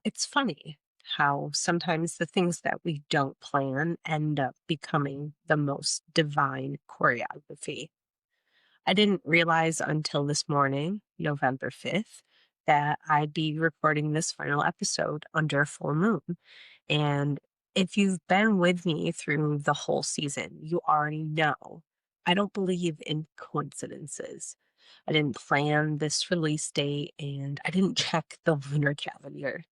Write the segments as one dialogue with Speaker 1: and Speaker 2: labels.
Speaker 1: It's funny how sometimes the things that we don't plan end up becoming the most divine choreography. I didn't realize until this morning, November 5th, that I'd be recording this final episode under a full moon. And if you've been with me through the whole season, you already know I don't believe in coincidences. I didn't plan this release date and I didn't check the lunar calendar.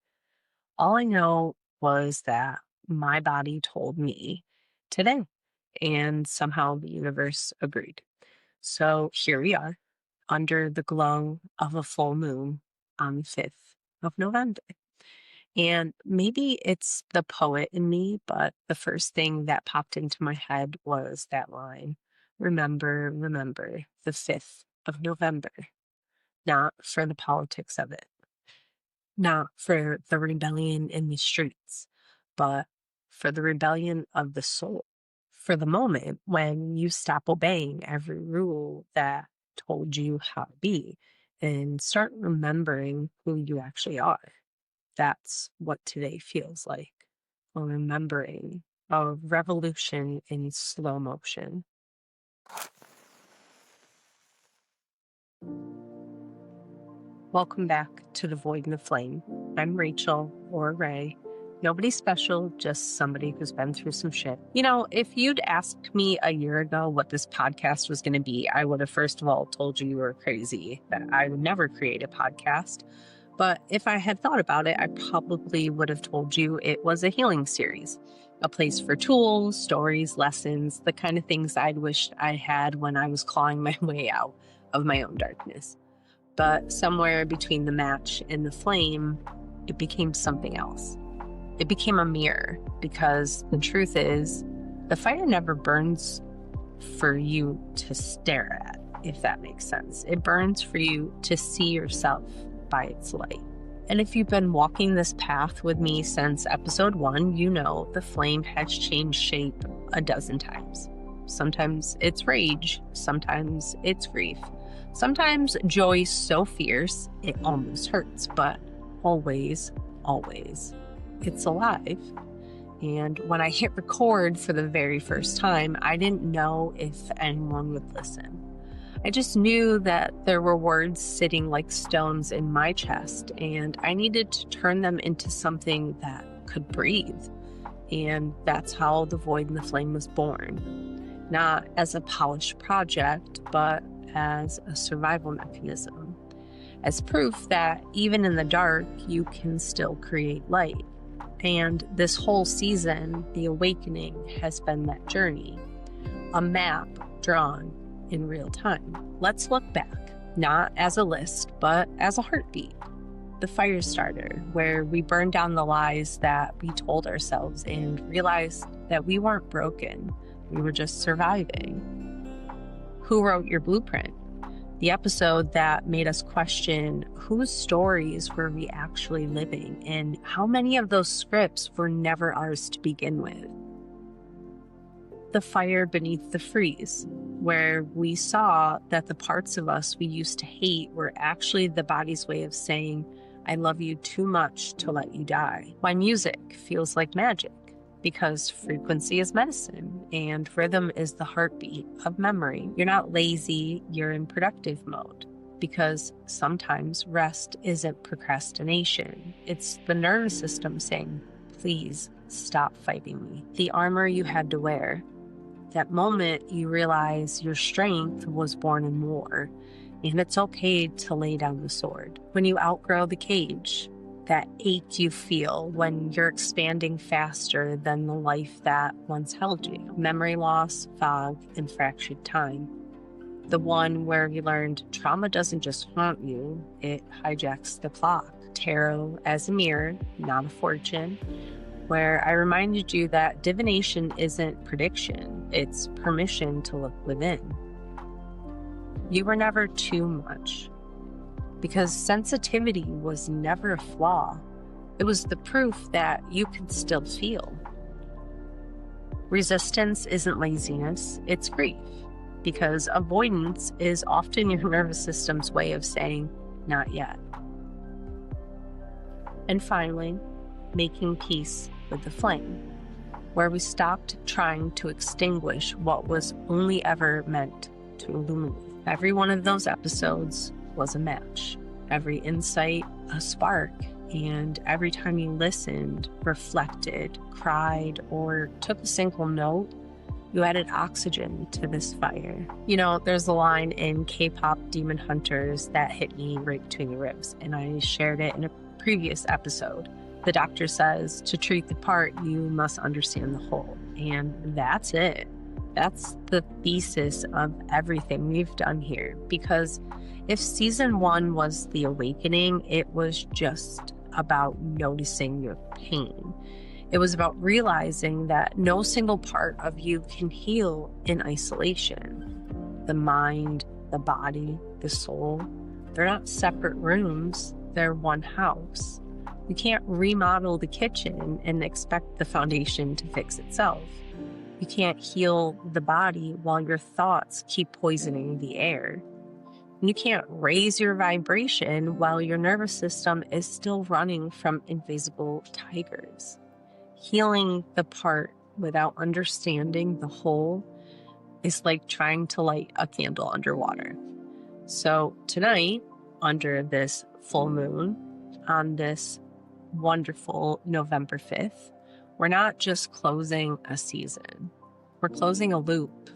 Speaker 1: All I know was that my body told me today, and somehow the universe agreed. So here we are under the glow of a full moon on the 5th of November. And maybe it's the poet in me, but the first thing that popped into my head was that line: remember, remember the 5th of November, not for the politics of it, not for the rebellion in the streets, but for the rebellion of the soul. For the moment when you stop obeying every rule that told you how to be and start remembering who you actually are. That's what today feels like. A remembering, a revolution in slow motion. Welcome back to The Void and the Flame. I'm Rachel, or Ray. Nobody special, just somebody who's been through some shit. You know, if you'd asked me a year ago what this podcast was going to be, I would have first of all told you were crazy, that I would never create a podcast. But if I had thought about it, I probably would have told you it was a healing series, a place for tools, stories, lessons, the kind of things I'd wished I had when I was clawing my way out of my own darkness. But somewhere between the match and the flame, it became something else. It became a mirror, because the truth is, the fire never burns for you to stare at, if that makes sense. It burns for you to see yourself by its light. And if you've been walking this path with me since episode 1, you know the flame has changed shape a dozen times. Sometimes it's rage, sometimes it's grief, sometimes joy so fierce it almost hurts, but always, always, it's alive. And when I hit record for the very first time, I didn't know if anyone would listen. I just knew that there were words sitting like stones in my chest, and I needed to turn them into something that could breathe. And that's how The Void and the Flame was born. Not as a polished project, but as a survival mechanism. As proof that even in the dark, you can still create light. And this whole season, the awakening has been that journey. A map drawn in real time. Let's look back, not as a list, but as a heartbeat. The fire starter, where we burned down the lies that we told ourselves and realized that we weren't broken, we were just surviving. Who wrote your blueprint? The episode that made us question whose stories were we actually living and how many of those scripts were never ours to begin with. The fire beneath the freeze, where we saw that the parts of us we used to hate were actually the body's way of saying, I love you too much to let you die. Why music feels like magic, because frequency is medicine and rhythm is the heartbeat of memory. You're not lazy, you're in productive mode, because sometimes rest isn't procrastination. It's the nervous system saying, please stop fighting me. The armor you had to wear. That moment you realize your strength was born in war, and it's okay to lay down the sword. When you outgrow the cage, that ache you feel when you're expanding faster than the life that once held you. Memory loss, fog, and fractured time. The one where you learned trauma doesn't just haunt you, it hijacks the clock. Tarot as a mirror, not a fortune, where I reminded you that divination isn't prediction, it's permission to look within. You were never too much, because sensitivity was never a flaw. It was the proof that you could still feel. Resistance isn't laziness, it's grief, because avoidance is often your nervous system's way of saying, not yet. And finally, making peace with the flame, where we stopped trying to extinguish what was only ever meant to illuminate. Every one of those episodes was a match, every insight a spark, and every time you listened, reflected, cried, or took a single note, you added oxygen to this fire. You know, there's a line in K-pop Demon Hunters that hit me right between the ribs, and I shared it in a previous episode. The doctor says, to treat the part, you must understand the whole. And that's it. That's the thesis of everything we've done here. Because if season 1 was the awakening, it was just about noticing your pain. It was about realizing that no single part of you can heal in isolation. The mind, the body, the soul, they're not separate rooms, they're one house. You can't remodel the kitchen and expect the foundation to fix itself. You can't heal the body while your thoughts keep poisoning the air. You can't raise your vibration while your nervous system is still running from invisible tigers. Healing the part without understanding the whole is like trying to light a candle underwater. So tonight, under this full moon, on this wonderful November 5th, we're not just closing a season. We're closing a loop.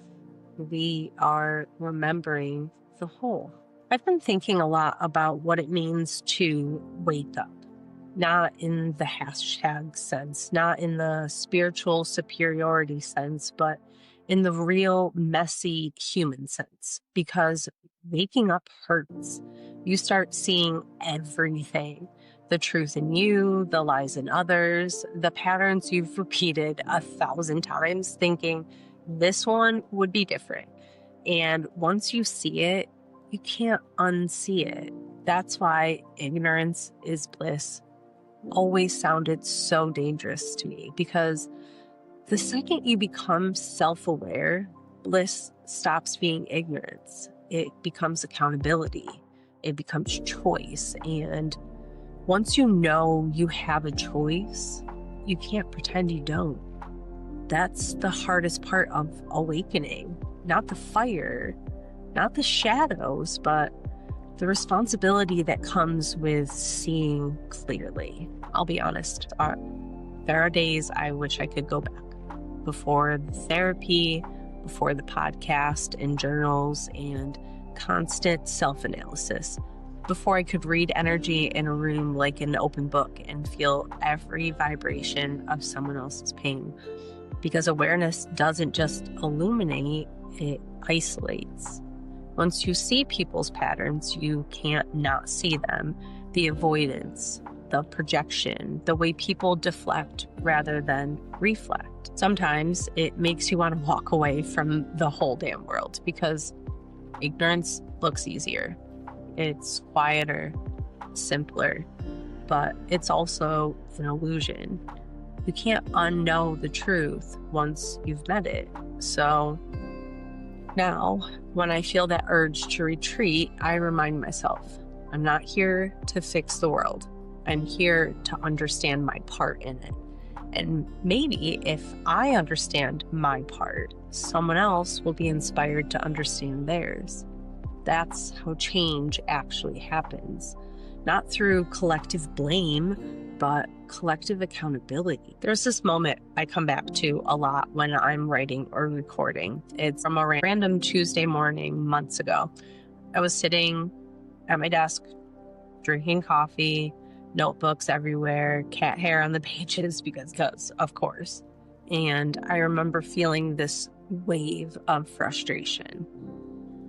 Speaker 1: We are remembering the whole. I've been thinking a lot about what it means to wake up. Not in the hashtag sense, not in the spiritual superiority sense, but in the real messy human sense. Because waking up hurts. You start seeing everything. The truth in you, the lies in others, the patterns you've repeated 1,000 times thinking this one would be different. And once you see it, you can't unsee it. That's why ignorance is bliss always sounded so dangerous to me, because the second you become self-aware, bliss stops being ignorance. It becomes accountability. It becomes choice. And once you know you have a choice, you can't pretend you don't. That's the hardest part of awakening. Not the fire, not the shadows, but the responsibility that comes with seeing clearly. I'll be honest, there are days I wish I could go back. Before the therapy, before the podcast and journals and constant self-analysis. Before I could read energy in a room like an open book and feel every vibration of someone else's pain. Because awareness doesn't just illuminate, it isolates. Once you see people's patterns, you can't not see them. The avoidance, the projection, the way people deflect rather than reflect. Sometimes it makes you want to walk away from the whole damn world because ignorance looks easier. It's quieter, simpler, but it's also an illusion. You can't unknow the truth once you've met it. So now, when I feel that urge to retreat, I remind myself, I'm not here to fix the world. I'm here to understand my part in it. And maybe if I understand my part, someone else will be inspired to understand theirs. That's how change actually happens. Not through collective blame, but collective accountability. There's this moment I come back to a lot when I'm writing or recording. It's from a random Tuesday morning months ago. I was sitting at my desk, drinking coffee, notebooks everywhere, cat hair on the pages because of course. And I remember feeling this wave of frustration.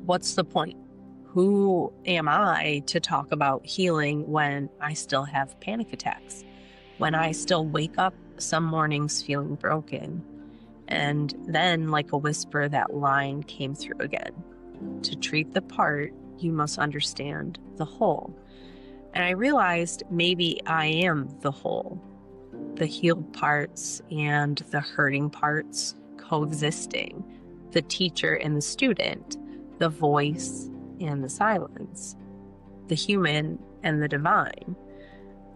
Speaker 1: What's the point? Who am I to talk about healing when I still have panic attacks? When I still wake up some mornings feeling broken? And then, like a whisper, that line came through again. To treat the part, you must understand the whole. And I realized maybe I am the whole. The healed parts and the hurting parts coexisting. The teacher and the student. The voice and the silence, the human and the divine.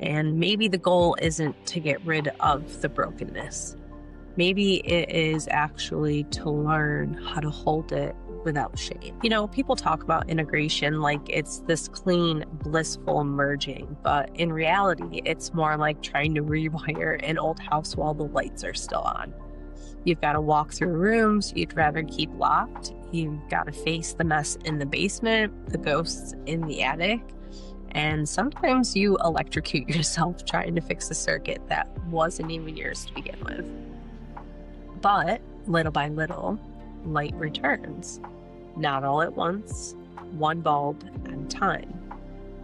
Speaker 1: And maybe the goal isn't to get rid of the brokenness. Maybe it is actually to learn how to hold it without shame. You know, people talk about integration like it's this clean, blissful merging, but in reality, it's more like trying to rewire an old house while the lights are still on. You've got to walk through rooms you'd rather keep locked. You've got to face the mess in the basement, the ghosts in the attic, and sometimes you electrocute yourself trying to fix a circuit that wasn't even yours to begin with. But little by little, light returns. Not all at once, one bulb at a time.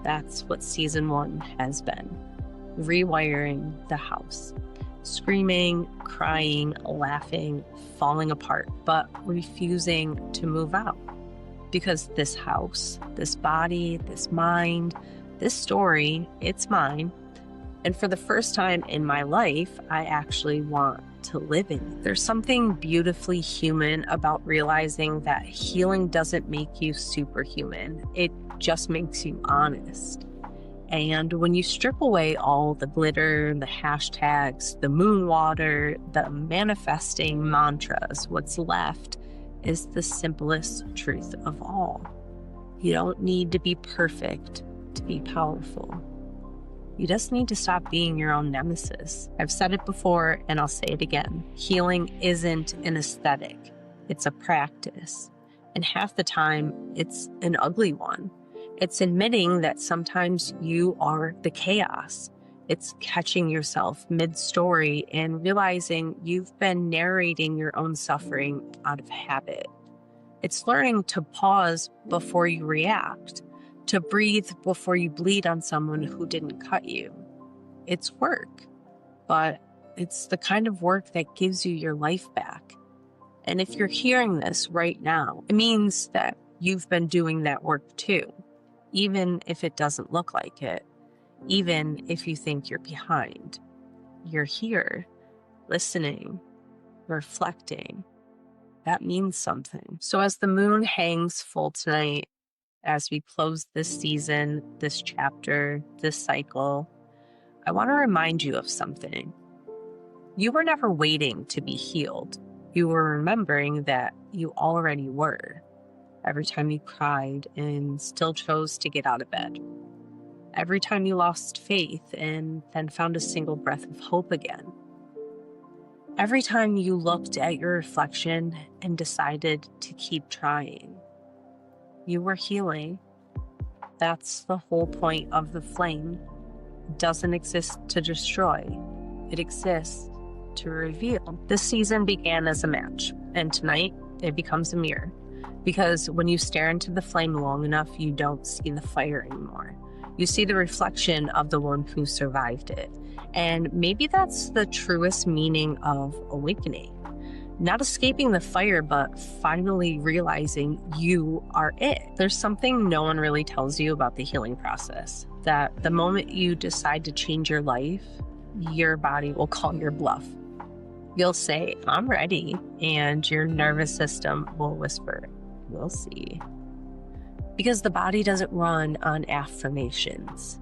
Speaker 1: That's what season 1 has been. Rewiring the house. Screaming, crying, laughing, falling apart, but refusing to move out. Because this house, this body, this mind, this story, it's mine. And for the first time in my life, I actually want to live in it. There's something beautifully human about realizing that healing doesn't make you superhuman. It just makes you honest. And when you strip away all the glitter, the hashtags, the moon water, the manifesting mantras, what's left is the simplest truth of all. You don't need to be perfect to be powerful. You just need to stop being your own nemesis. I've said it before and I'll say it again. Healing isn't an aesthetic, it's a practice. And half the time, it's an ugly one. It's admitting that sometimes you are the chaos. It's catching yourself mid-story and realizing you've been narrating your own suffering out of habit. It's learning to pause before you react, to breathe before you bleed on someone who didn't cut you. It's work, but it's the kind of work that gives you your life back. And if you're hearing this right now, it means that you've been doing that work too, even if it doesn't look like it, even if you think you're behind. You're here, listening, reflecting. That means something. So as the moon hangs full tonight, as we close this season, this chapter, this cycle, I want to remind you of something. You were never waiting to be healed. You were remembering that you already were. Every time you cried and still chose to get out of bed. Every time you lost faith and then found a single breath of hope again. Every time you looked at your reflection and decided to keep trying. You were healing. That's the whole point of the flame. It doesn't exist to destroy. It exists to reveal. This season began as a match, and tonight it becomes a mirror. Because when you stare into the flame long enough, you don't see the fire anymore. You see the reflection of the one who survived it. And maybe that's the truest meaning of awakening. Not escaping the fire, but finally realizing you are it. There's something no one really tells you about the healing process. That the moment you decide to change your life, your body will call your bluff. You'll say, I'm ready, and your nervous system will whisper, we'll see. Because the body doesn't run on affirmations.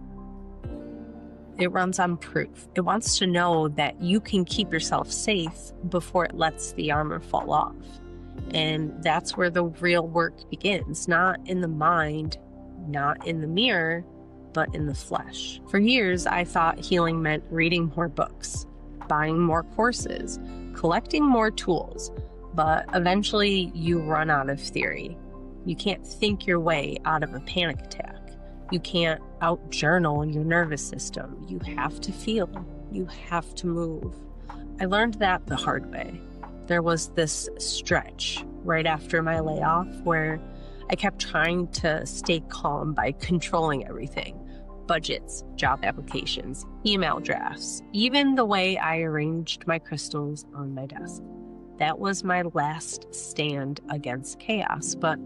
Speaker 1: It runs on proof. It wants to know that you can keep yourself safe before it lets the armor fall off. And that's where the real work begins, not in the mind, not in the mirror, but in the flesh. For years, I thought healing meant reading more books, buying more courses, collecting more tools, but eventually you run out of theory. You can't think your way out of a panic attack. You can't out-journal your nervous system. You have to feel. You have to move. I learned that the hard way. There was this stretch right after my layoff where I kept trying to stay calm by controlling everything. Budgets, job applications, email drafts, even the way I arranged my crystals on my desk. That was my last stand against chaos, but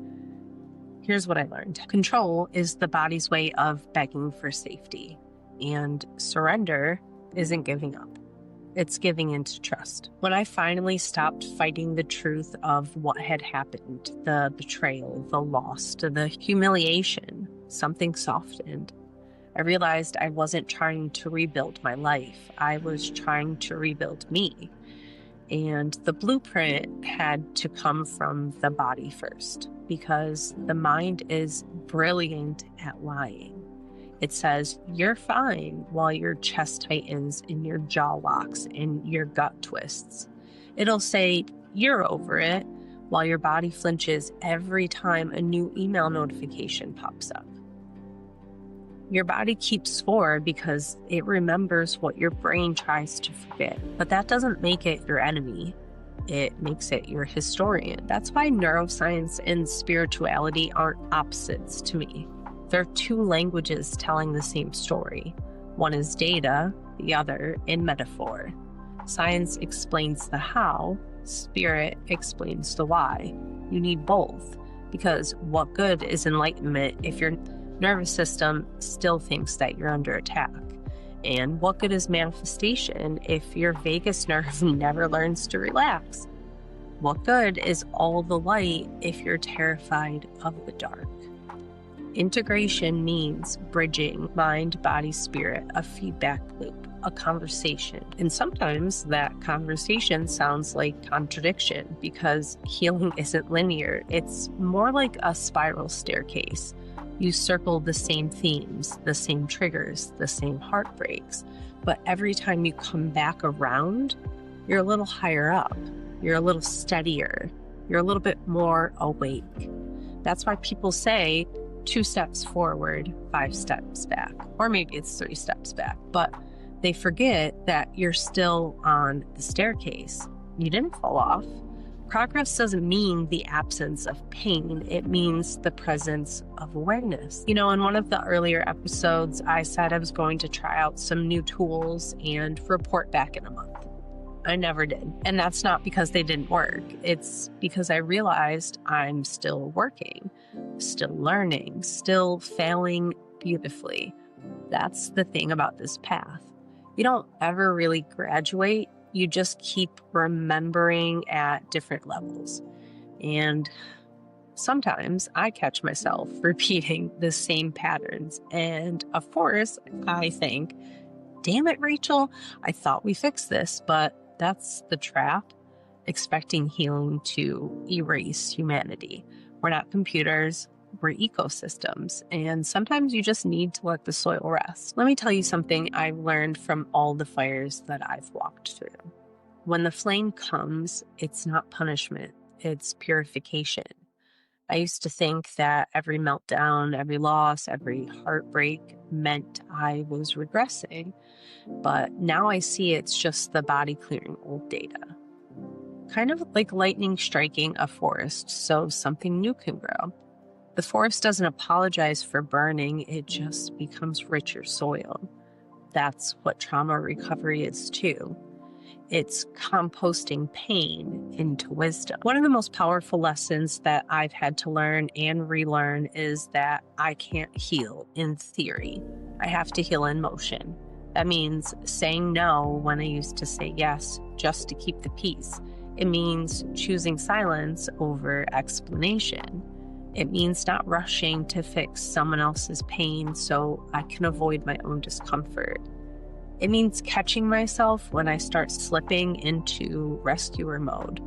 Speaker 1: here's what I learned. Control is the body's way of begging for safety, and surrender isn't giving up. It's giving into trust. When I finally stopped fighting the truth of what had happened, the betrayal, the loss, the humiliation, something softened. I realized I wasn't trying to rebuild my life. I was trying to rebuild me. And the blueprint had to come from the body first, because the mind is brilliant at lying. It says you're fine while your chest tightens and your jaw locks and your gut twists. It'll say you're over it while your body flinches every time a new email notification pops up. Your body keeps score because it remembers what your brain tries to forget, but that doesn't make it your enemy. It makes it your historian. That's why neuroscience and spirituality aren't opposites to me. They're two languages telling the same story. One is data, the other in metaphor. Science explains the how, spirit explains the why. You need both, because what good is enlightenment if your nervous system still thinks that you're under attack? And what good is manifestation if your vagus nerve never learns to relax? What good is all the light if you're terrified of the dark? Integration means bridging mind, body, spirit, a feedback loop, a conversation. And sometimes that conversation sounds like contradiction because healing isn't linear. It's more like a spiral staircase. You circle the same themes, the same triggers, the same heartbreaks, but every time you come back around, you're a little higher up, you're a little steadier, you're a little bit more awake. That's why people say 2 steps forward, 5 steps back, or maybe it's 3 steps back, but they forget that you're still on the staircase. You didn't fall off. Progress doesn't mean the absence of pain. It means the presence of awareness. You know, in one of the earlier episodes, I said I was going to try out some new tools and report back in a month. I never did. And that's not because they didn't work. It's because I realized I'm still working, still learning, still failing beautifully. That's the thing about this path. You don't ever really graduate. You just keep remembering at different levels. And sometimes I catch myself repeating the same patterns. And of course, I think, damn it, Rachel, I thought we fixed this, but that's the trap, expecting healing to erase humanity. We're not computers. We're ecosystems, and sometimes you just need to let the soil rest. Let me tell you something I've learned from all the fires that I've walked through. When the flame comes, it's not punishment, it's purification. I used to think that every meltdown, every loss, every heartbreak meant I was regressing, but now I see it's just the body clearing old data. Kind of like lightning striking a forest so something new can grow. The forest doesn't apologize for burning, it just becomes richer soil. That's what trauma recovery is too. It's composting pain into wisdom. One of the most powerful lessons that I've had to learn and relearn is that I can't heal in theory. I have to heal in motion. That means saying no when I used to say yes just to keep the peace. It means choosing silence over explanation. It means not rushing to fix someone else's pain so I can avoid my own discomfort. It means catching myself when I start slipping into rescuer mode,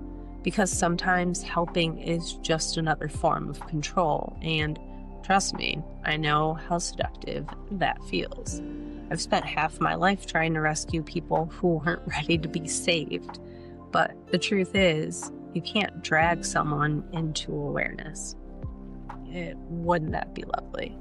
Speaker 1: because sometimes helping is just another form of control, and trust me, I know how seductive that feels. I've spent half my life trying to rescue people who weren't ready to be saved, but the truth is, you can't drag someone into awareness. Wouldn't that be lovely?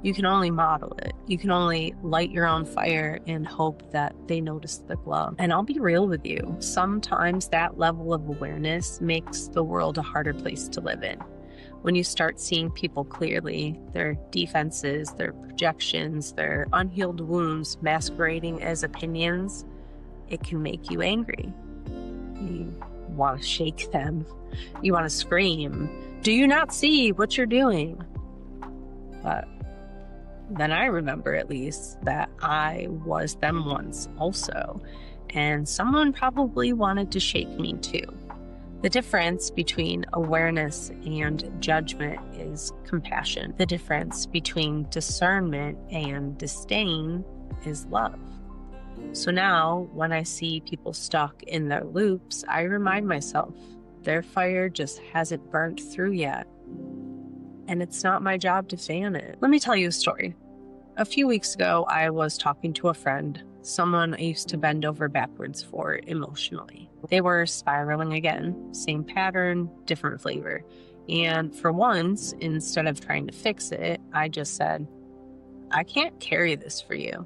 Speaker 1: You can only model it. You can only light your own fire and hope that they notice the glow. And I'll be real with you. Sometimes that level of awareness makes the world a harder place to live in. When you start seeing people clearly, their defenses, their projections, their unhealed wounds masquerading as opinions, it can make you angry. You want to shake them. You want to scream, "Do you not see what you're doing?" But then I remember, at least, that I was them once also, and someone probably wanted to shake me too. The difference between awareness and judgment is compassion. The difference between discernment and disdain is love. So now, when I see people stuck in their loops, I remind myself their fire just hasn't burnt through yet. And it's not my job to fan it. Let me tell you a story. A few weeks ago, I was talking to a friend, someone I used to bend over backwards for emotionally. They were spiraling again, same pattern, different flavor. And for once, instead of trying to fix it, I just said, I can't carry this for you.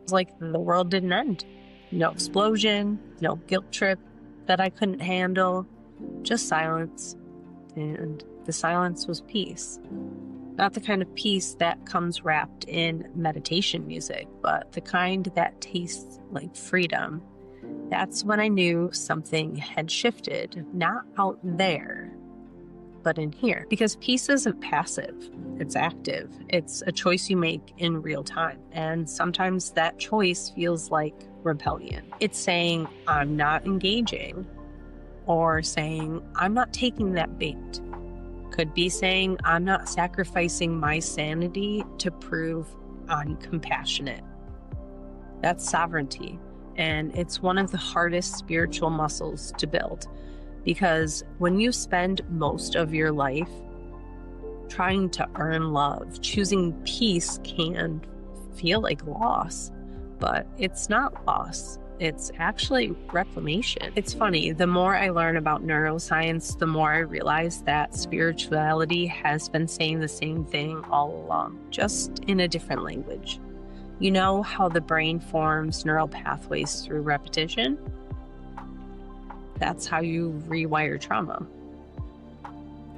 Speaker 1: It's like the world didn't end. No explosion, no guilt trip that I couldn't handle, just silence. And the silence was peace. Not the kind of peace that comes wrapped in meditation music, but the kind that tastes like freedom. That's when I knew something had shifted, not out there, but in here. Because peace isn't passive, it's active. It's a choice you make in real time. And sometimes that choice feels like rebellion. It's saying, I'm not engaging, or saying, I'm not taking that bait. Could be saying, I'm not sacrificing my sanity to prove I'm compassionate. That's sovereignty. And it's one of the hardest spiritual muscles to build. Because when you spend most of your life trying to earn love, choosing peace can feel like loss. But it's not loss. It's actually reclamation. It's funny, the more I learn about neuroscience, the more I realize that spirituality has been saying the same thing all along, just in a different language. You know how the brain forms neural pathways through repetition? That's how you rewire trauma.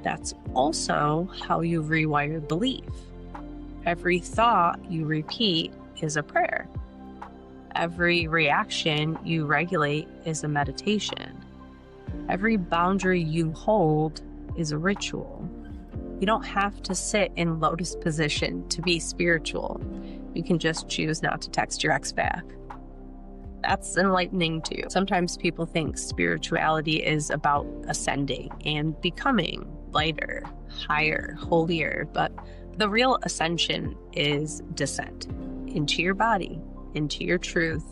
Speaker 1: That's also how you rewire belief. Every thought you repeat is a prayer. Every reaction you regulate is a meditation. Every boundary you hold is a ritual. You don't have to sit in lotus position to be spiritual. You can just choose not to text your ex back. That's enlightening too. Sometimes people think spirituality is about ascending and becoming lighter, higher, holier, but the real ascension is descent into your body, into your truth,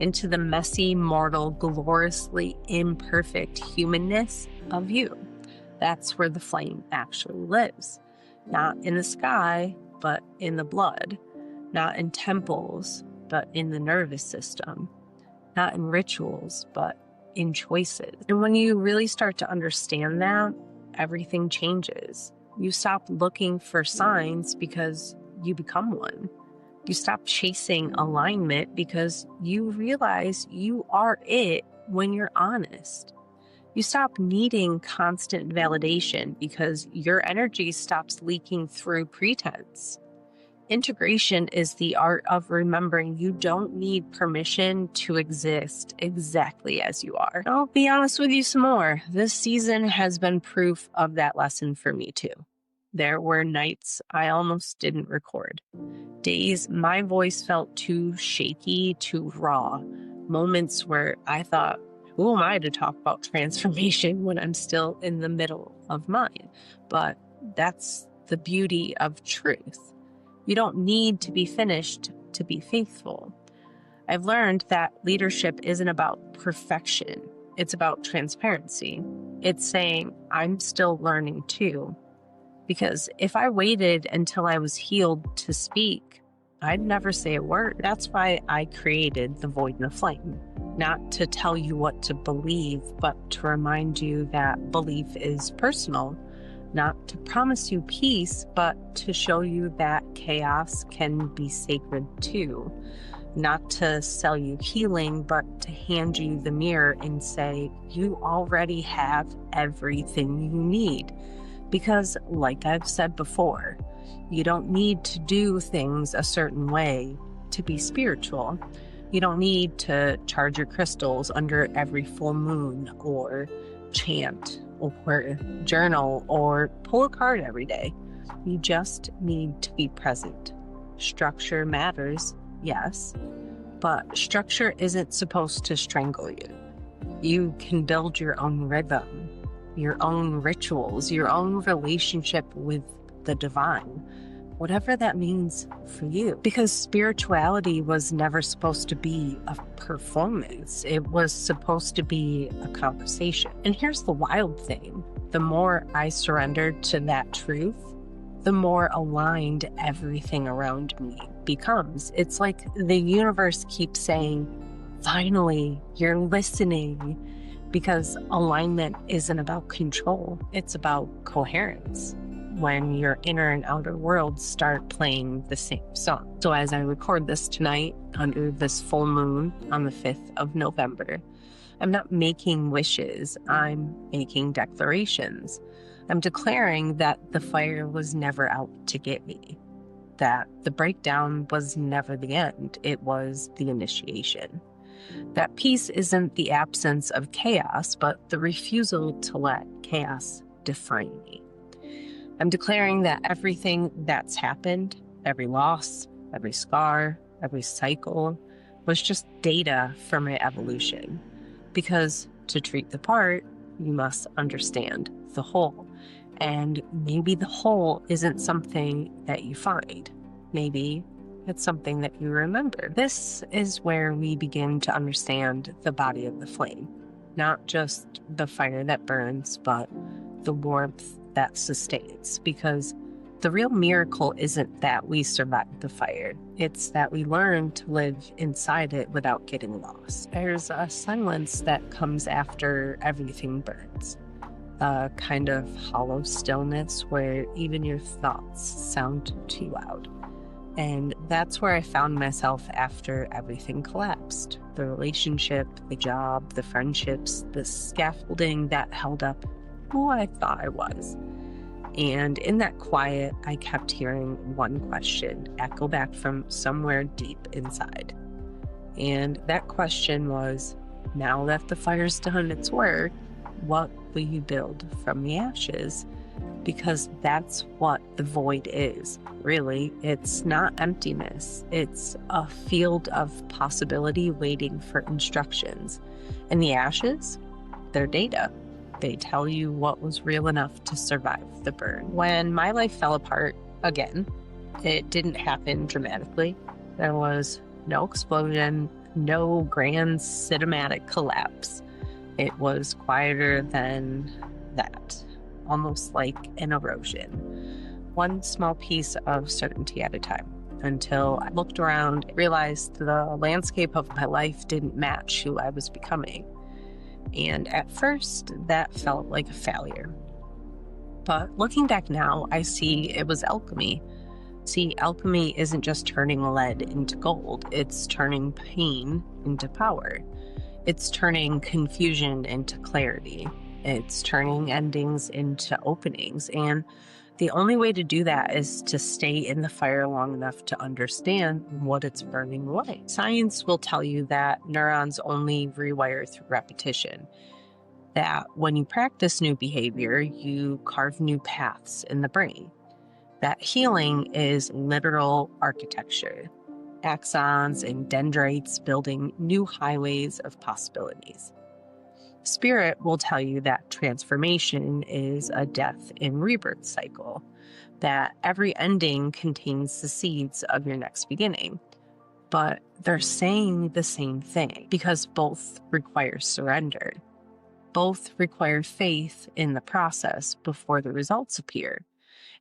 Speaker 1: into the messy, mortal, gloriously imperfect humanness of you. That's where the flame actually lives. Not in the sky, but in the blood. Not in temples, but in the nervous system. Not in rituals, but in choices. And when you really start to understand that, everything changes. You stop looking for signs because you become one. You stop chasing alignment because you realize you are it when you're honest. You stop needing constant validation because your energy stops leaking through pretense. Integration is the art of remembering you don't need permission to exist exactly as you are. I'll be honest with you some more. This season has been proof of that lesson for me too. There were nights I almost didn't record. Days my voice felt too shaky, too raw. Moments where I thought, who am I to talk about transformation when I'm still in the middle of mine? But that's the beauty of truth. You don't need to be finished to be faithful. I've learned that leadership isn't about perfection. It's about transparency. It's saying, I'm still learning too. Because if I waited until I was healed to speak, I'd never say a word. That's why I created The Void and the Flame. Not to tell you what to believe, but to remind you that belief is personal. Not to promise you peace, but to show you that chaos can be sacred too. Not to sell you healing, but to hand you the mirror and say, you already have everything you need. Because, like I've said before, you don't need to do things a certain way to be spiritual. You don't need to charge your crystals under every full moon, or chant, or journal, or pull a card every day. You just need to be present. Structure matters, yes, but structure isn't supposed to strangle you. You can build your own rhythm. your own rituals, your own relationship with the divine, whatever that means for you. Because spirituality was never supposed to be a performance. It was supposed to be a conversation. And here's the wild thing. The more I surrendered to that truth, the more aligned everything around me becomes. It's like the universe keeps saying, finally, you're listening, because alignment isn't about control. It's about coherence. When your inner and outer worlds start playing the same song. So as I record this tonight under this full moon on the 5th of November, I'm not making wishes, I'm making declarations. I'm declaring that the fire was never out to get me, that the breakdown was never the end, it was the initiation. That peace isn't the absence of chaos, but the refusal to let chaos define me. I'm declaring that everything that's happened, every loss, every scar, every cycle, was just data for my evolution. Because to treat the part, you must understand the whole. And maybe the whole isn't something that you find. Maybe it's something that you remember. This is where we begin to understand the body of the flame. Not just the fire that burns, but the warmth that sustains, because the real miracle isn't that we survived the fire. It's that we learn to live inside it without getting lost. There's a silence that comes after everything burns, a kind of hollow stillness where even your thoughts sound too loud. And that's where I found myself after everything collapsed. The relationship, the job, the friendships, the scaffolding that held up who I thought I was. And in that quiet, I kept hearing one question echo back from somewhere deep inside. And that question was, now that the fire's done its work, what will you build from the ashes? Because that's what the void is, really. It's not emptiness. It's a field of possibility waiting for instructions. And the ashes, they're data. They tell you what was real enough to survive the burn. When my life fell apart again, it didn't happen dramatically. There was no explosion, no grand cinematic collapse. It was quieter than that, almost like an erosion. One small piece of certainty at a time, until I looked around, realized the landscape of my life didn't match who I was becoming. And at first, that felt like a failure. But looking back now, I see it was alchemy. See, alchemy isn't just turning lead into gold. It's turning pain into power. It's turning confusion into clarity. It's turning endings into openings. And the only way to do that is to stay in the fire long enough to understand what it's burning away. Science will tell you that neurons only rewire through repetition, that when you practice new behavior, you carve new paths in the brain, that healing is literal architecture, axons and dendrites building new highways of possibilities. Spirit will tell you that transformation is a death and rebirth cycle, that every ending contains the seeds of your next beginning. But they're saying the same thing because both require surrender. Both require faith in the process before the results appear.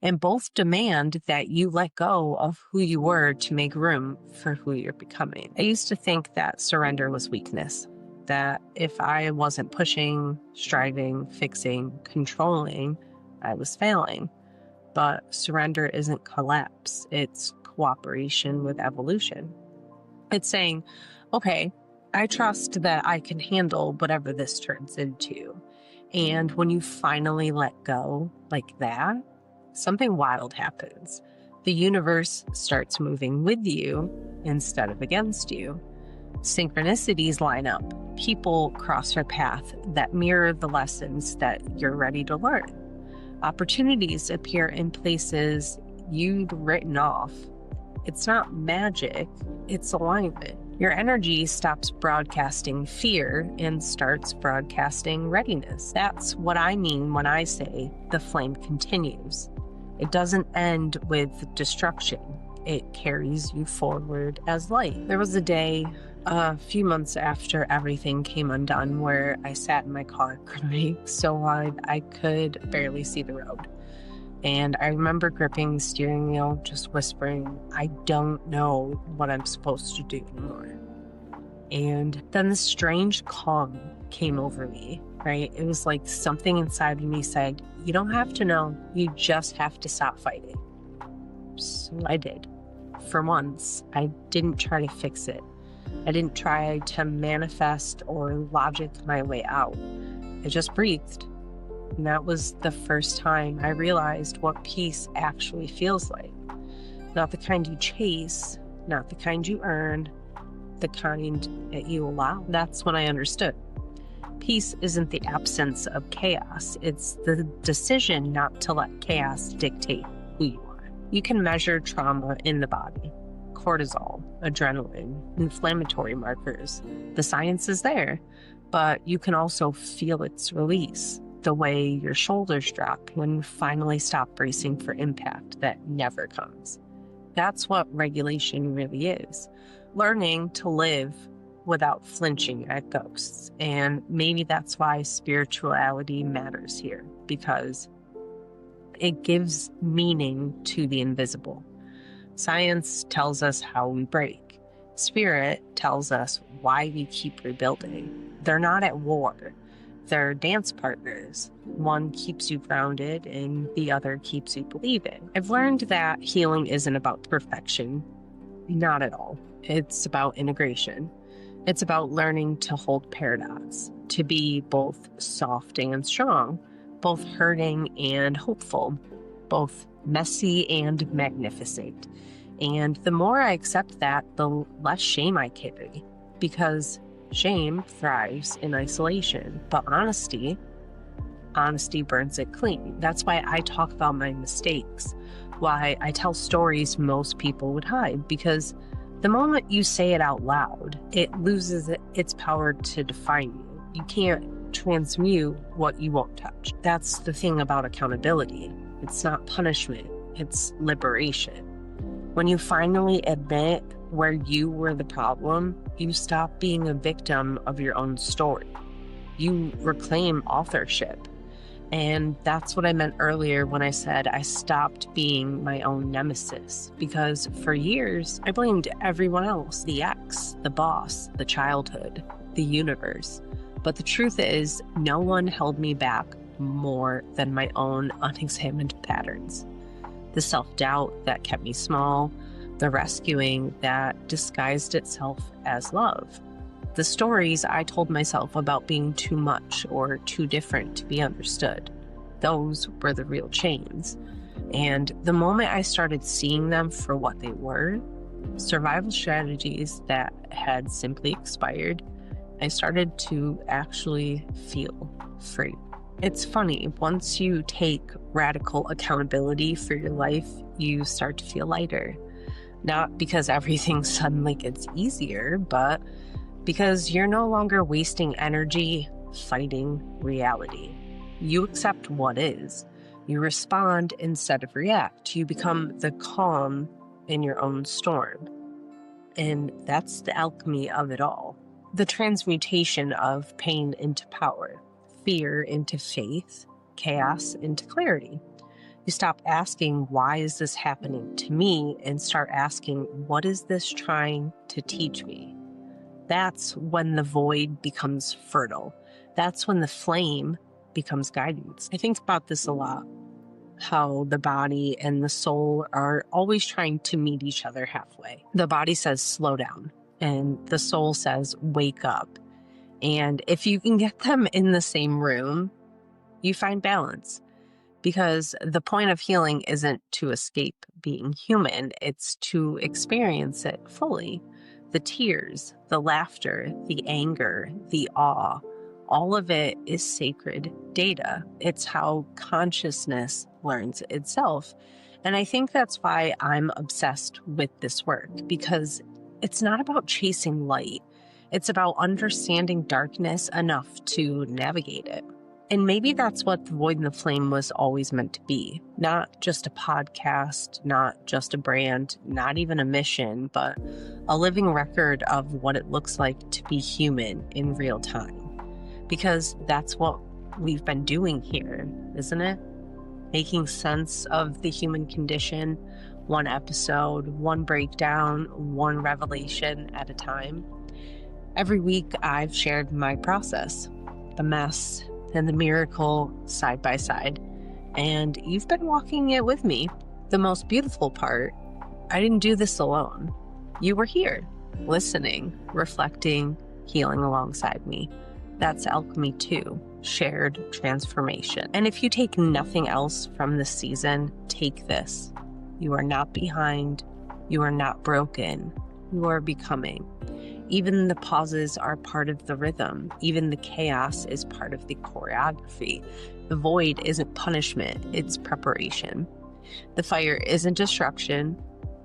Speaker 1: And both demand that you let go of who you were to make room for who you're becoming. I used to think that surrender was weakness, that if I wasn't pushing, striving, fixing, controlling, I was failing. But surrender isn't collapse, it's cooperation with evolution. It's saying, okay, I trust that I can handle whatever this turns into. And when you finally let go like that, something wild happens. The universe starts moving with you instead of against you. Synchronicities line up. People cross your path that mirror the lessons that you're ready to learn. Opportunities appear in places you'd written off. It's not magic, it's alignment. Your energy stops broadcasting fear and starts broadcasting readiness. That's what I mean when I say the flame continues. It doesn't end with destruction. It carries you forward as light. There was a day a few months after everything came undone where I sat in my car crying so hard I could barely see the road. And I remember gripping the steering wheel, just whispering, I don't know what I'm supposed to do anymore. And then this strange calm came over me, right? It was like something inside of me said, you don't have to know, you just have to stop fighting. So I did. For once, I didn't try to fix it. I didn't try to manifest or logic my way out. I just breathed. And that was the first time I realized what peace actually feels like. Not the kind you chase, not the kind you earn, the kind that you allow. That's when I understood. Peace isn't the absence of chaos. It's the decision not to let chaos dictate who you are. You can measure trauma in the body. Cortisol, adrenaline, inflammatory markers. The science is there, but you can also feel its release. The way your shoulders drop when you finally stop bracing for impact that never comes. That's what regulation really is. Learning to live without flinching at ghosts. And maybe that's why spirituality matters here, because it gives meaning to the invisible. Science tells us how we break. Spirit tells us why we keep rebuilding. They're not at war. They're dance partners. One keeps you grounded and the other keeps you believing. I've learned that healing isn't about perfection. Not at all. It's about integration. It's about learning to hold paradox, to be both soft and strong, both hurting and hopeful, both messy and magnificent. And the more I accept that, the less shame I carry, because shame thrives in isolation, but honesty burns it clean. That's why I talk about my mistakes, why I tell stories most people would hide, because the moment you say it out loud, it loses its power to define you. You can't transmute what you won't touch. That's the thing about accountability. It's not punishment, it's liberation. When you finally admit where you were the problem, you stop being a victim of your own story. You reclaim authorship. And that's what I meant earlier when I said I stopped being my own nemesis. Because for years, I blamed everyone else, the ex, the boss, the childhood, the universe. But the truth is, no one held me back more than my own unexamined patterns. The self-doubt that kept me small, the rescuing that disguised itself as love. The stories I told myself about being too much or too different to be understood. Those were the real chains. And the moment I started seeing them for what they were, survival strategies that had simply expired, I started to actually feel free. It's funny, once you take radical accountability for your life, you start to feel lighter. Not because everything suddenly gets easier, but because you're no longer wasting energy fighting reality. You accept what is. You respond instead of react. You become the calm in your own storm. And that's the alchemy of it all. The transmutation of pain into power, fear into faith, chaos into clarity. You stop asking, why is this happening to me? And start asking, what is this trying to teach me? That's when the void becomes fertile. That's when the flame becomes guidance. I think about this a lot, how the body and the soul are always trying to meet each other halfway. The body says, slow down, and the soul says, wake up. And if you can get them in the same room, you find balance. Because the point of healing isn't to escape being human, it's to experience it fully. The tears, the laughter, the anger, the awe, all of it is sacred data. It's how consciousness learns itself. And I think that's why I'm obsessed with this work, because It's not about chasing light. It's about understanding darkness enough to navigate it. And maybe that's what The Void and the Flame was always meant to be. Not just a podcast, not just a brand, not even a mission, but a living record of what it looks like to be human in real time. Because that's what we've been doing here, isn't it? Making sense of the human condition, one episode, one breakdown, one revelation at a time. Every week I've shared my process, the mess, and the miracle side by side, and you've been walking it with me. The most beautiful part, I didn't do this alone. You were here, listening, reflecting, healing alongside me. That's alchemy too, shared transformation. And if you take nothing else from this season, take this. You are not behind. You are not broken. You are becoming. Even the pauses are part of the rhythm. Even the chaos is part of the choreography. The void isn't punishment, it's preparation. The fire isn't destruction,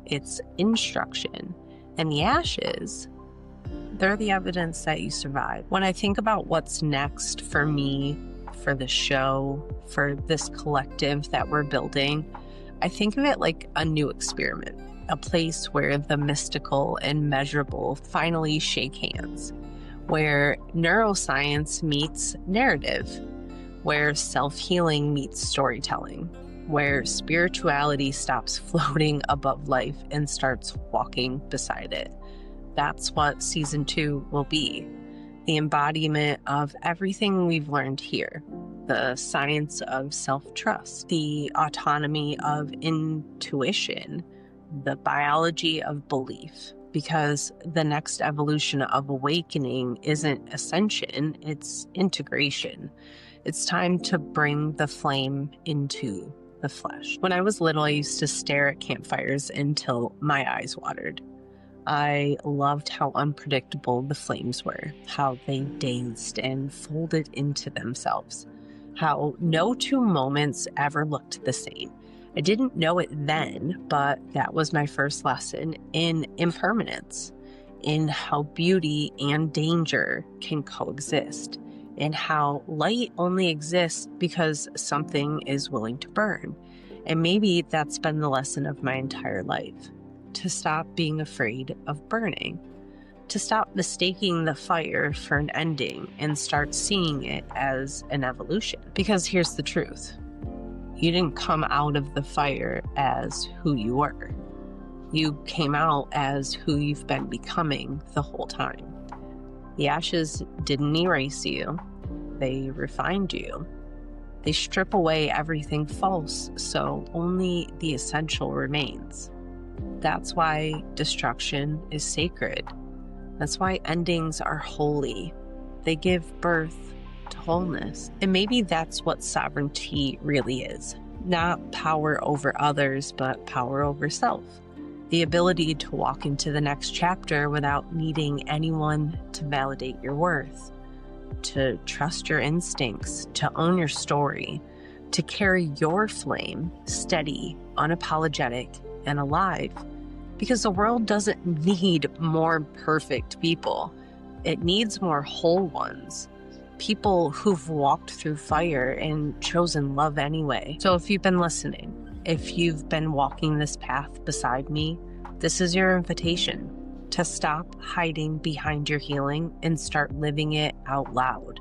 Speaker 1: it's instruction. And the ashes, they're the evidence that you survived. When I think about what's next for me, for the show, for this collective that we're building, I think of it like a new experiment. A place where the mystical and measurable finally shake hands, where neuroscience meets narrative, where self-healing meets storytelling, where spirituality stops floating above life and starts walking beside it. That's what season 2 will be. The embodiment of everything we've learned here. The science of self-trust, the autonomy of intuition, the biology of belief, because the next evolution of awakening isn't ascension, it's integration. It's time to bring the flame into the flesh. When I was little, I used to stare at campfires until my eyes watered. I loved how unpredictable the flames were, how they danced and folded into themselves, how no two moments ever looked the same. I didn't know it then, but that was my first lesson in impermanence, in how beauty and danger can coexist, and how light only exists because something is willing to burn. And maybe that's been the lesson of my entire life, to stop being afraid of burning, to stop mistaking the fire for an ending and start seeing it as an evolution. Because here's the truth. You didn't come out of the fire as who you were. You came out as who you've been becoming the whole time. The ashes didn't erase you. They refined you. They strip away everything false, so only the essential remains. That's why destruction is sacred. That's why endings are holy. They give birth to wholeness. And maybe that's what sovereignty really is. Not power over others, but power over self. The ability to walk into the next chapter without needing anyone to validate your worth. To trust your instincts, to own your story, to carry your flame steady, unapologetic, and alive. Because the world doesn't need more perfect people. It needs more whole ones. People who've walked through fire and chosen love anyway. So if you've been listening, if you've been walking this path beside me, this is your invitation to stop hiding behind your healing and start living it out loud.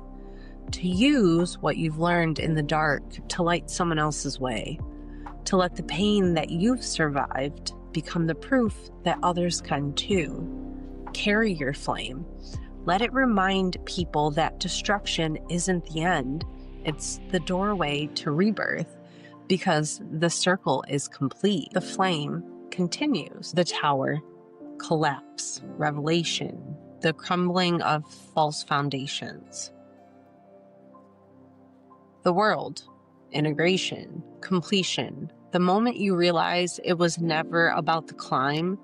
Speaker 1: To use what you've learned in the dark to light someone else's way. To let the pain that you've survived become the proof that others can too. Carry your flame. Let it remind people that destruction isn't the end. It's the doorway to rebirth, because the circle is complete. The flame continues. The tower, collapse, revelation, the crumbling of false foundations. The world, integration, completion. The moment you realize it was never about the climb,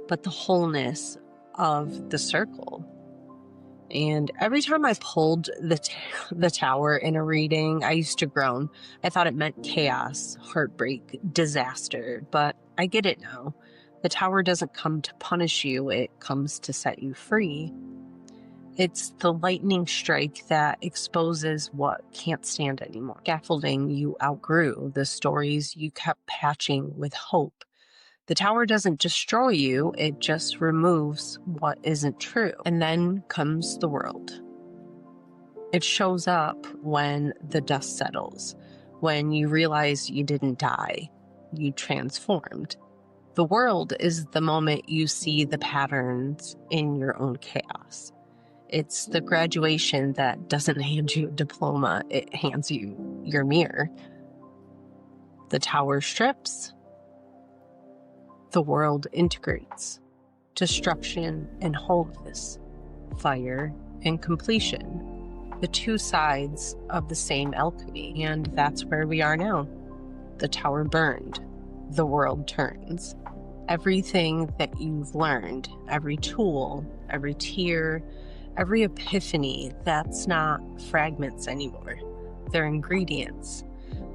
Speaker 1: but the wholeness of the circle. And every time I pulled the tower in a reading, I used to groan. I thought it meant chaos, heartbreak, disaster, but I get it now. The tower doesn't come to punish you, it comes to set you free. It's the lightning strike that exposes what can't stand anymore. Scaffolding you outgrew, the stories you kept patching with hope. The tower doesn't destroy you, it just removes what isn't true. And then comes the world. It shows up when the dust settles, when you realize you didn't die, you transformed. The world is the moment you see the patterns in your own chaos. It's the graduation that doesn't hand you a diploma, it hands you your mirror. The tower strips, the world integrates. Destruction and wholeness, fire and completion. The two sides of the same alchemy, and that's where we are now. The tower burned, the world turns. Everything that you've learned, every tool, every tear, every epiphany, that's not fragments anymore. They're ingredients.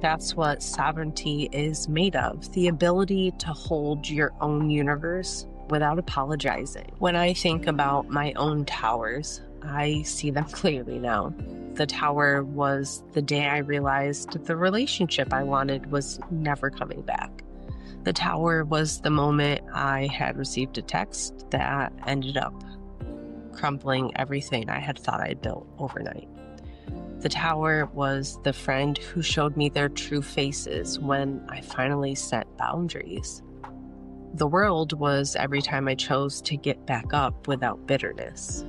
Speaker 1: That's what sovereignty is made of, the ability to hold your own universe without apologizing. When I think about my own towers, I see them clearly now. The tower was the day I realized the relationship I wanted was never coming back. The tower was the moment I had received a text that ended up crumbling everything I had thought I'd built overnight. The tower was the friend who showed me their true faces when I finally set boundaries. The world was every time I chose to get back up without bitterness.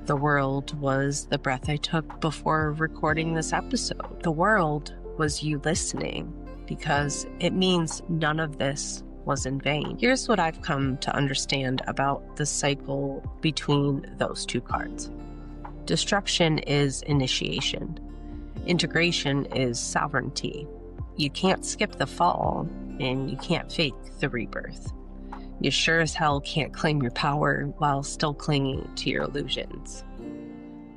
Speaker 1: The world was the breath I took before recording this episode. The world was you listening, because it means none of this was in vain. Here's what I've come to understand about the cycle between those two cards. Destruction is initiation. Integration is sovereignty. You can't skip the fall, and you can't fake the rebirth. You sure as hell can't claim your power while still clinging to your illusions.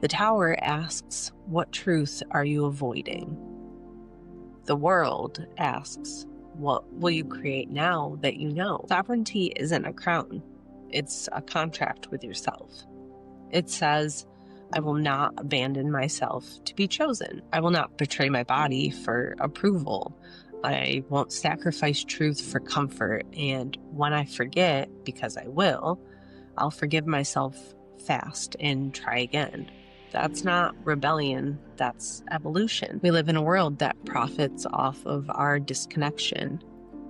Speaker 1: The tower asks, what truth are you avoiding? The world asks, what will you create now that you know? Sovereignty isn't a crown. It's a contract with yourself. It says, I will not abandon myself to be chosen. I will not betray my body for approval. I won't sacrifice truth for comfort. And when I forget, because I will, I'll forgive myself fast and try again. That's not rebellion, that's evolution. We live in a world that profits off of our disconnection.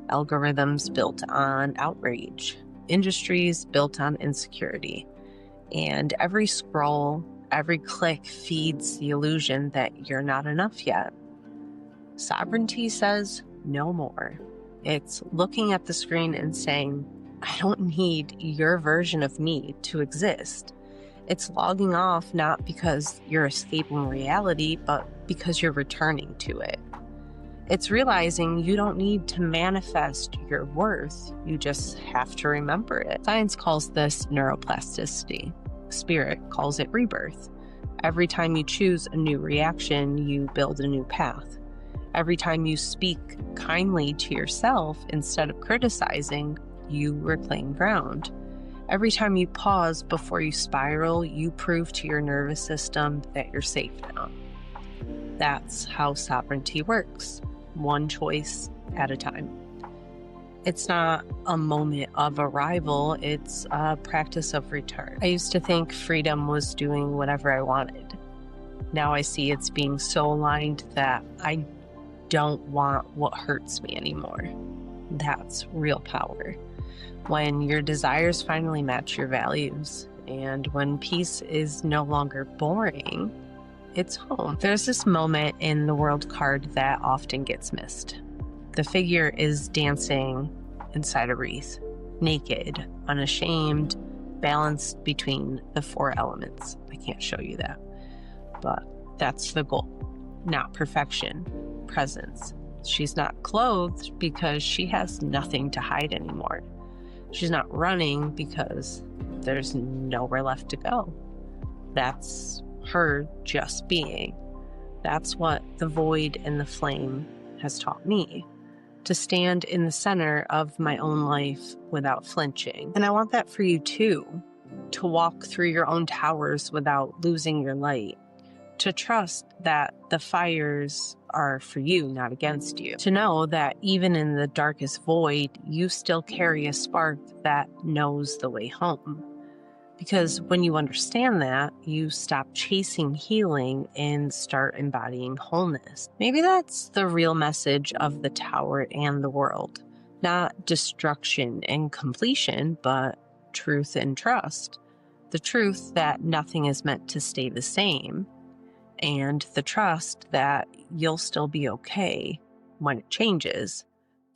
Speaker 1: Algorithms built on outrage, industries built on insecurity. And every scroll, every click feeds the illusion that you're not enough yet. Sovereignty says no more. It's looking at the screen and saying, I don't need your version of me to exist. It's logging off not because you're escaping reality, but because you're returning to it. It's realizing you don't need to manifest your worth, you just have to remember it. Science calls this neuroplasticity. Spirit calls it rebirth. Every time you choose a new reaction, you build a new path. Every time you speak kindly to yourself instead of criticizing, you reclaim ground. Every time you pause before you spiral, you prove to your nervous system that you're safe now. That's how sovereignty works, one choice at a time. It's not a moment of arrival, it's a practice of return. I used to think freedom was doing whatever I wanted. Now I see it's being so aligned that I don't want what hurts me anymore. That's real power. When your desires finally match your values, and when peace is no longer boring, it's home. There's this moment in the world card that often gets missed. The figure is dancing inside a wreath, naked, unashamed, balanced between the four elements. I can't show you that, but that's the goal. Not perfection, presence. She's not clothed because she has nothing to hide anymore. She's not running because there's nowhere left to go. That's her just being. That's what the void and the flame has taught me. to stand in the center of my own life without flinching. And I want that for you too, to walk through your own towers without losing your light, to trust that the fires are for you, not against you, to know that even in the darkest void, you still carry a spark that knows the way home. Because when you understand that, you stop chasing healing and start embodying wholeness. Maybe that's the real message of the tower and the world. Not destruction and completion, but truth and trust. The truth that nothing is meant to stay the same, and the trust that you'll still be okay when it changes.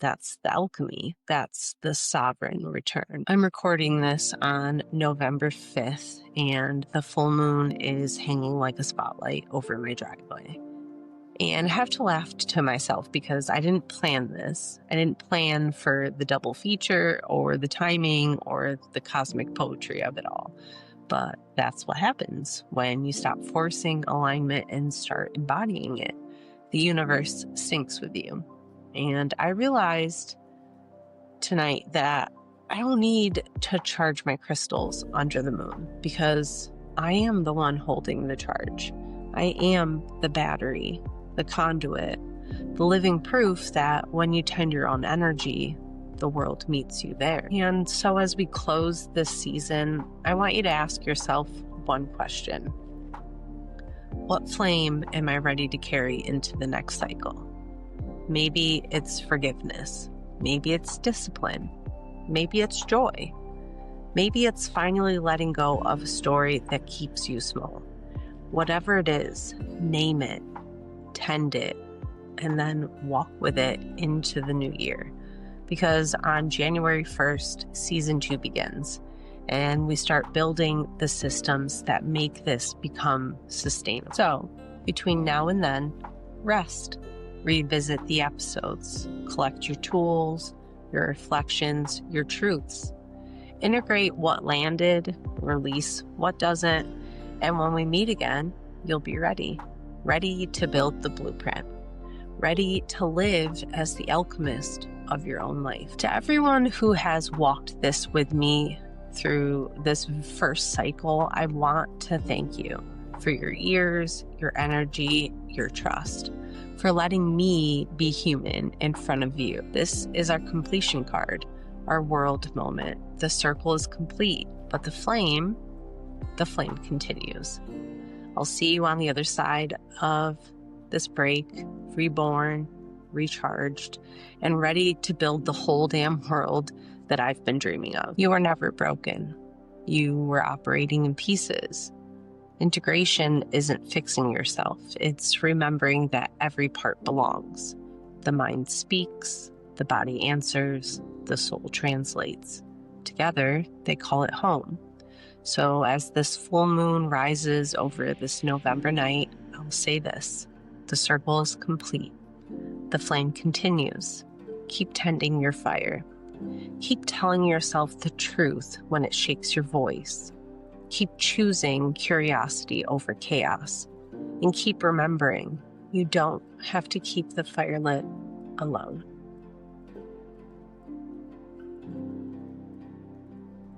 Speaker 1: That's the alchemy. That's the sovereign return. I'm recording this on November 5th, and the full moon is hanging like a spotlight over my driveway. And I have to laugh to myself because I didn't plan this. I didn't plan for the double feature or the timing or the cosmic poetry of it all. But that's what happens when you stop forcing alignment and start embodying it. The universe syncs with you. And I realized tonight that I don't need to charge my crystals under the moon because I am the one holding the charge. I am the battery, the conduit, the living proof that when you tend your own energy, the world meets you there. And so as we close this season, I want you to ask yourself one question. What flame am I ready to carry into the next cycle? Maybe it's forgiveness. Maybe it's discipline. Maybe it's joy. Maybe it's finally letting go of a story that keeps you small. Whatever it is, name it, tend it, and then walk with it into the new year. Because on January 1st, season 2 begins, and we start building the systems that make this become sustainable. So between now and then, rest. Revisit the episodes, collect your tools, your reflections, your truths. Integrate what landed, release what doesn't, and when we meet again, you'll be ready to build the blueprint, ready to live as the alchemist of your own life. To everyone who has walked this with me through this first cycle, I want to thank you for your ears, your energy, your trust, for letting me be human in front of you. This is our completion card, our world moment. The circle is complete, but the flame continues. I'll see you on the other side of this break, reborn, recharged, and ready to build the whole damn world that I've been dreaming of. You are never broken. You were operating in pieces. Integration isn't fixing yourself. It's remembering that every part belongs. The mind speaks, the body answers, the soul translates. Together, they call it home. So as this full moon rises over this November night, I'll say this: the circle is complete. The flame continues. Keep tending your fire. Keep telling yourself the truth when it shakes your voice. Keep choosing curiosity over chaos. And keep remembering, you don't have to keep the fire lit alone.